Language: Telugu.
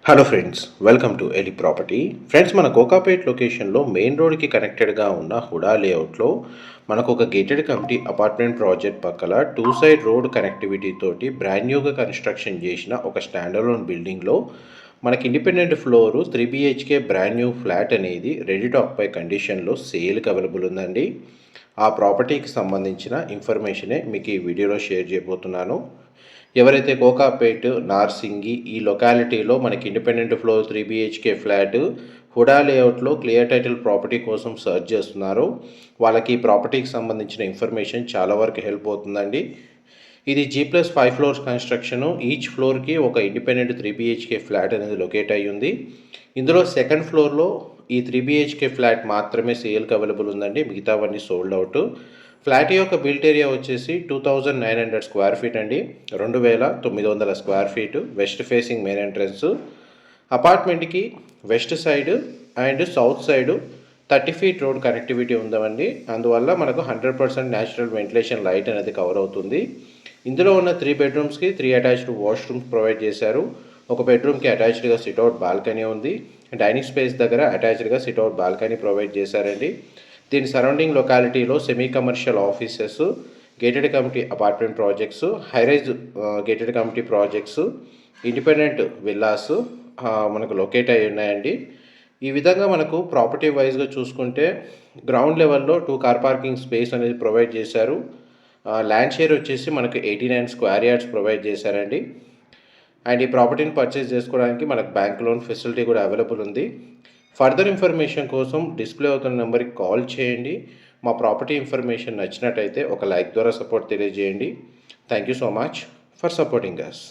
Hello friends, welcome to Eli property. Friends, మన కోకాపేట్ లొకేషన్లో మెయిన్ రోడ్కి కనెక్టెడ్గా ఉన్న హుడా లేఅవుట్లో మనకు ఒక గేటెడ్ కమిటీ అపార్ట్మెంట్ ప్రాజెక్ట్ పక్కల టూ సైడ్ రోడ్ కనెక్టివిటీ తోటి బ్రాండ్ న్యూగా కన్స్ట్రక్షన్ చేసిన ఒక స్టాండర్లోన్ బిల్డింగ్లో మనకి independent floor 3 BHK brand new flat అనేది రెడీ టు ఆక్యుపై కండిషన్లో సేల్కి అవైలబుల్ ఉందండి. ఆ ప్రాపర్టీకి సంబంధించిన ఇన్ఫర్మేషనే మీకు ఈ వీడియోలో షేర్ చేయబోతున్నాను. ఎవరైతే కోకాపేట్, నార్సింగి ఈ లొకాలిటీలో మనకి independent floor 3 BHK flat HUDA లేఅవుట్లో క్లియర్ టైటిల్ ప్రాపర్టీ కోసం సర్చ్ చేస్తున్నారో వాళ్ళకి ఈ ప్రాపర్టీకి సంబంధించిన ఇన్ఫర్మేషన్ చాలా వరకు హెల్ప్ అవుతుందండి. ఇది G+5 ఫ్లోర్స్ కన్స్ట్రక్షను. ఈచ్ ఫ్లోర్కి ఒక ఇండిపెండెంట్ 3 BHK ఫ్లాట్ అనేది లొకేట్ అయ్యి ఉంది. ఇందులో సెకండ్ ఫ్లోర్లో ఈ 3 BHK ఫ్లాట్ మాత్రమే సేల్కి అవైలబుల్ ఉందండి. మిగతావన్నీ సోల్డ్ అవుట్. ఫ్లాట్ యొక్క బిల్ట్ ఏరియా వచ్చేసి 2900 స్క్వేర్ ఫీట్ అండి. 2900 square feet. West facing main entrance. అపార్ట్మెంట్కి west side and south side 30 feet road connectivity ఉందండి. అందువల్ల మనకు 100% న్యాచురల్ వెంటిలేషన్ లైట్ అనేది కవర్ అవుతుంది. ఇందులో ఉన్న 3 బెడ్రూమ్స్కి 3 అటాచ్డ్ వాష్రూమ్స్ ప్రొవైడ్ చేశారు. ఒక బెడ్రూమ్కి అటాచ్డ్గా సిట్అవుట్ బాల్కనీ ఉంది. డైనింగ్ స్పేస్ దగ్గర అటాచ్డ్గా సిట్అవుట్ బాల్కనీ ప్రొవైడ్ చేశారండి. దీని సరౌండింగ్ లొకాలిటీలో semi commercial offices, gated community apartment projects, high rise gated community projects, independent villas మనకు లొకేట్ అయి ఉన్నాయండి. ఈ విధంగా మనకు ప్రాపర్టీ వైజ్గా చూసుకుంటే గ్రౌండ్ లెవెల్లో 2 కార్ పార్కింగ్ స్పేస్ అనేది ప్రొవైడ్ చేశారు. ల్యాండ్ షేర్ వచ్చేసి మనకు 89 స్క్వేర్ యార్డ్స్ ప్రొవైడ్ చేశారండి. అండ్ ఈ ప్రాపర్టీని పర్చేస్ చేసుకోవడానికి మనకు బ్యాంక్ లోన్ ఫెసిలిటీ కూడా అవైలబుల్ ఉంది. ఫర్దర్ ఇన్ఫర్మేషన్ కోసం డిస్ప్లే అవుతున్న నెంబర్కి కాల్ చేయండి. మా ప్రాపర్టీ ఇన్ఫర్మేషన్ నచ్చినట్టయితే ఒక లైక్ ద్వారా సపోర్ట్ తెలియజేయండి. Thank you so much for supporting us.